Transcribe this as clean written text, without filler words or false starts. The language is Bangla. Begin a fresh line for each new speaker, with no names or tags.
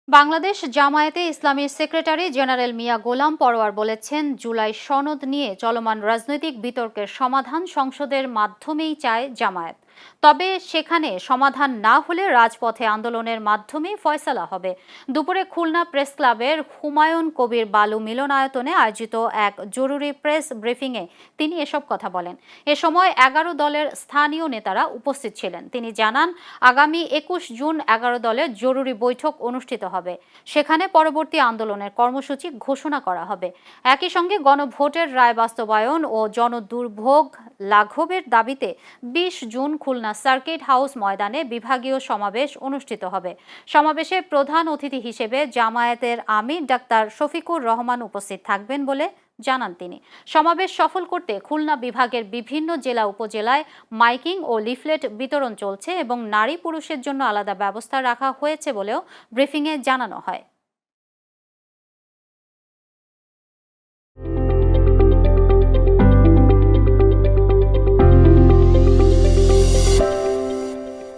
বাংলাদেশ জামায়াতে ইসলামীর সেক্রেটারি জেনারেল মিয়া গোলাম পরোয়ার বলেছেন, জুলাই সনদ নিয়ে চলমান রাজনৈতিক বিতর্কের সমাধান সংসদের মাধ্যমেই চায় জামায়াত। তবে সেখানে সমাধান না হলে রাজপথে আন্দোলনের মাধ্যমেই ফয়সালা হবে। দুপুরে খুলনা প্রেস ক্লাবের হুমায়ুন কবির বালু মিলনায়তনে আয়োজিত এক জরুরি প্রেস ব্রিফিংয়ে তিনি এসব কথা বলেন। এ সময় 11 দলের স্থানীয় নেতারা উপস্থিত ছিলেন। তিনি জানান, আগামী 21 জুন 11 দলের জরুরি বৈঠক অনুষ্ঠিত হবে। সেখানে পরবর্তী আন্দোলনের কর্মসূচি ঘোষণা করা হবে। একই সঙ্গে গণভোটের রায় বাস্তবায়ন ও জনদুর্ভোগ লাঘবের দাবিতে 20 জুন খুলনা সার্কিট হাউস ময়দানে বিভাগীয় সমাবেশ অনুষ্ঠিত হবে। সমাবেশে প্রধান অতিথি হিসেবে জামায়াতের আমির ডাক্তার শফিকুর রহমান উপস্থিত থাকবেন বলে জানান তিনি। সমাবেশ সফল করতে খুলনা বিভাগের বিভিন্ন জেলা উপজেলায় মাইকিং ও লিফলেট বিতরণ চলছে এবং নারী পুরুষের জন্য আলাদা ব্যবস্থা রাখা হয়েছে বলেও ব্রিফিংয়ে জানানো হয়।